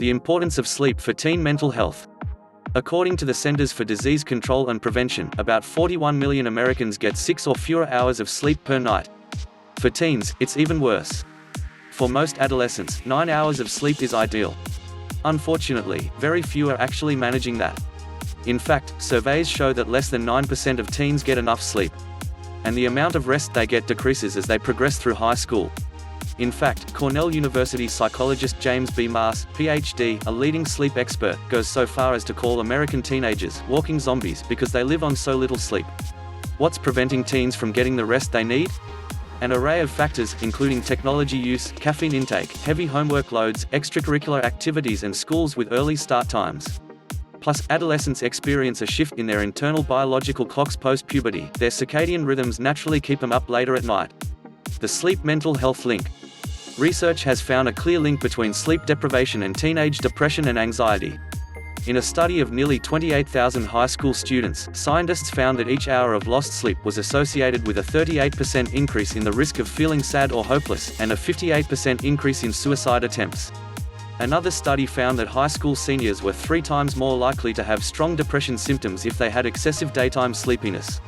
The importance of sleep for teen mental health. According to the Centers for Disease Control and Prevention, about 41 million Americans get 6 or fewer hours of sleep per night. For teens, it's even worse. For most adolescents, 9 hours of sleep is ideal. Unfortunately, very few are actually managing that. In fact, surveys show that less than 9% of teens get enough sleep. And the amount of rest they get decreases as they progress through high school. In fact, Cornell University psychologist James B. Mars, PhD, a leading sleep expert, goes so far as to call American teenagers walking zombies because they live on so little sleep. What's preventing teens from getting the rest they need? An array of factors, including technology use, caffeine intake, heavy homework loads, extracurricular activities and schools with early start times. Plus, adolescents experience a shift in their internal biological clocks post-puberty. Their circadian rhythms naturally keep them up later at night. The sleep mental health link. Research has found a clear link between sleep deprivation and teenage depression and anxiety. In a study of nearly 28,000 high school students, scientists found that each hour of lost sleep was associated with a 38% increase in the risk of feeling sad or hopeless, and a 58% increase in suicide attempts. Another study found that high school seniors were 3 times more likely to have strong depression symptoms if they had excessive daytime sleepiness.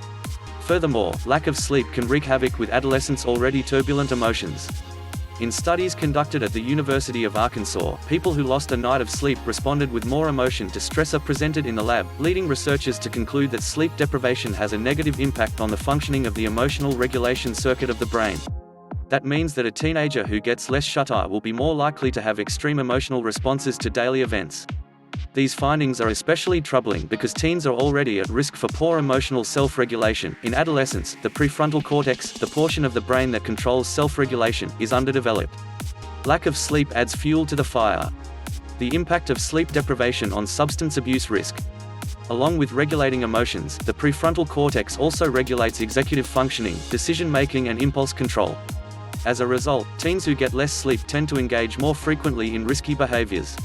Furthermore, lack of sleep can wreak havoc with adolescents' already turbulent emotions. In studies conducted at the University of Arkansas, people who lost a night of sleep responded with more emotion to stressor presented in the lab, leading researchers to conclude that sleep deprivation has a negative impact on the functioning of the emotional regulation circuit of the brain. That means that a teenager who gets less shut-eye will be more likely to have extreme emotional responses to daily events. These findings are especially troubling because teens are already at risk for poor emotional self-regulation. In adolescence, the prefrontal cortex, the portion of the brain that controls self-regulation, is underdeveloped. Lack of sleep adds fuel to the fire. The impact of sleep deprivation on substance abuse risk. Along with regulating emotions, the prefrontal cortex also regulates executive functioning, decision-making and impulse control. As a result, teens who get less sleep tend to engage more frequently in risky behaviors.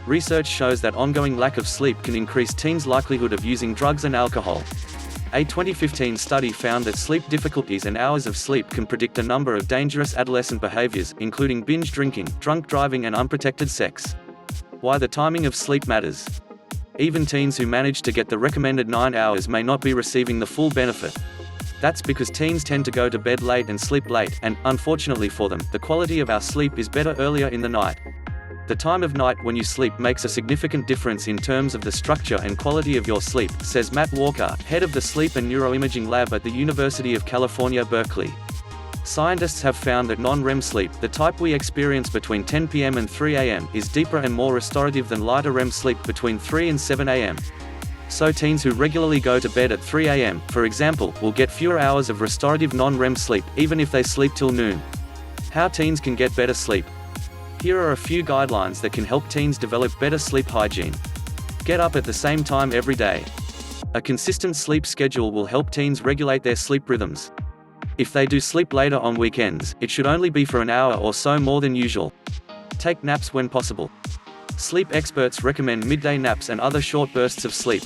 Research shows that ongoing lack of sleep can increase teens' likelihood of using drugs and alcohol. A 2015 study found that sleep difficulties and hours of sleep can predict a number of dangerous adolescent behaviors, including binge drinking, drunk driving and unprotected sex. Why the timing of sleep matters. Even teens who manage to get the recommended 9 hours may not be receiving the full benefit. That's because teens tend to go to bed late and sleep late, and, unfortunately for them, the quality of our sleep is better earlier in the night. The time of night when you sleep makes a significant difference in terms of the structure and quality of your sleep, says Matt Walker, head of the Sleep and Neuroimaging Lab at the University of California, Berkeley. Scientists have found that non-REM sleep, the type we experience between 10 p.m. and 3 a.m., is deeper and more restorative than lighter REM sleep between 3 and 7 a.m. So teens who regularly go to bed at 3 a.m., for example, will get fewer hours of restorative non-REM sleep, even if they sleep till noon. How teens can get better sleep. Here are a few guidelines that can help teens develop better sleep hygiene. Get up at the same time every day. A consistent sleep schedule will help teens regulate their sleep rhythms. If they do sleep later on weekends, it should only be for an hour or so more than usual. Take naps when possible. Sleep experts recommend midday naps and other short bursts of sleep.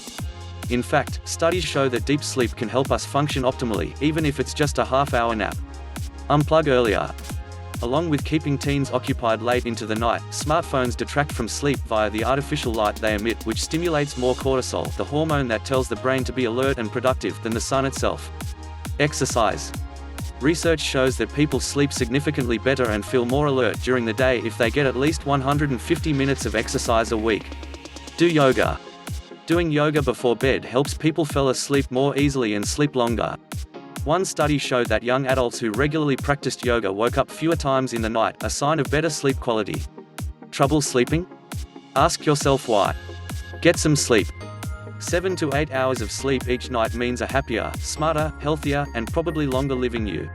In fact, studies show that deep sleep can help us function optimally, even if it's just a half-hour nap. Unplug earlier. Along with keeping teens occupied late into the night, smartphones detract from sleep via the artificial light they emit, which stimulates more cortisol, the hormone that tells the brain to be alert and productive, than the sun itself. Exercise. Research shows that people sleep significantly better and feel more alert during the day if they get at least 150 minutes of exercise a week. Do yoga. Doing yoga before bed helps people fall asleep more easily and sleep longer. One study showed that young adults who regularly practiced yoga woke up fewer times in the night, a sign of better sleep quality. Trouble sleeping? Ask yourself why. Get some sleep. 7 to 8 hours of sleep each night means a happier, smarter, healthier, and probably longer living you.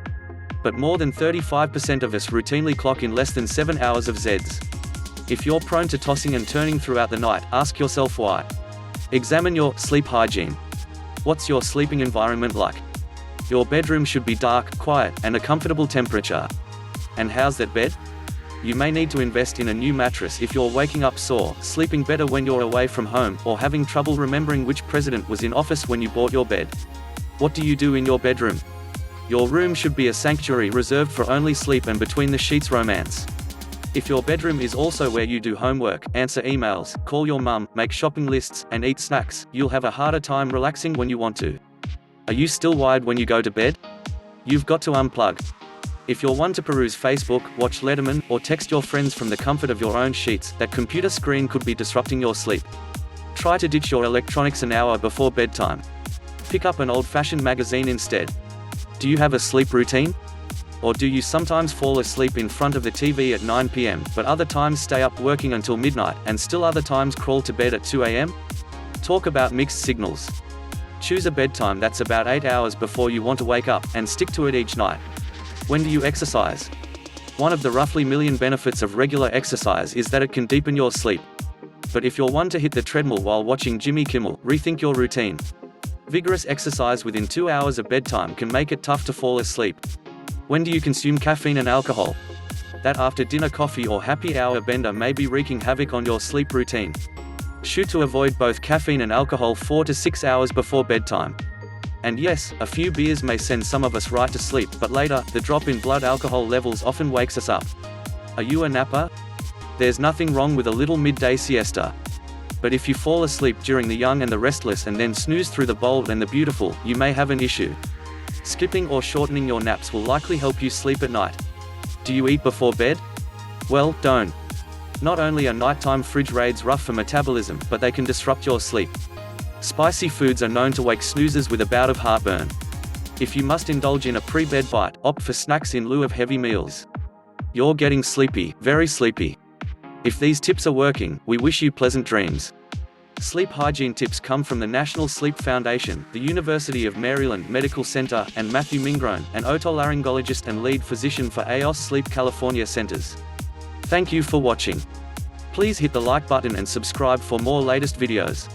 But more than 35% of us routinely clock in less than 7 hours of Zs. If you're prone to tossing and turning throughout the night, ask yourself why. Examine your sleep hygiene. What's your sleeping environment like? Your bedroom should be dark, quiet, and a comfortable temperature. And how's that bed? You may need to invest in a new mattress if you're waking up sore, sleeping better when you're away from home, or having trouble remembering which president was in office when you bought your bed. What do you do in your bedroom? Your room should be a sanctuary reserved for only sleep and between the sheets romance. If your bedroom is also where you do homework, answer emails, call your mum, make shopping lists, and eat snacks, you'll have a harder time relaxing when you want to. Are you still wired when you go to bed? You've got to unplug. If you're one to peruse Facebook, watch Letterman, or text your friends from the comfort of your own sheets, that computer screen could be disrupting your sleep. Try to ditch your electronics an hour before bedtime. Pick up an old-fashioned magazine instead. Do you have a sleep routine? Or do you sometimes fall asleep in front of the TV at 9 p.m., but other times stay up working until midnight, and still other times crawl to bed at 2 a.m.? Talk about mixed signals. Choose a bedtime that's about 8 hours before you want to wake up, and stick to it each night. When do you exercise? One of the roughly million benefits of regular exercise is that it can deepen your sleep. But if you're one to hit the treadmill while watching Jimmy Kimmel, rethink your routine. Vigorous exercise within 2 hours of bedtime can make it tough to fall asleep. When do you consume caffeine and alcohol? That after-dinner coffee or happy hour bender may be wreaking havoc on your sleep routine. Shoot to avoid both caffeine and alcohol 4 to 6 hours before bedtime. And yes, a few beers may send some of us right to sleep, but later, the drop in blood alcohol levels often wakes us up. Are you a napper? There's nothing wrong with a little midday siesta. But if you fall asleep during the young and the restless and then snooze through the bold and the beautiful, you may have an issue. Skipping or shortening your naps will likely help you sleep at night. Do you eat before bed? Well, don't. Not only are nighttime fridge raids rough for metabolism, but they can disrupt your sleep. Spicy foods are known to wake snoozers with a bout of heartburn. If you must indulge in a pre-bed bite, opt for snacks in lieu of heavy meals. You're getting sleepy, very sleepy. If these tips are working, we wish you pleasant dreams. Sleep hygiene tips come from the National Sleep Foundation, the University of Maryland Medical Center, and Matthew Mingrone, an otolaryngologist and lead physician for AOS Sleep California Centers. Thank you for watching. Please hit the like button and subscribe for more latest videos.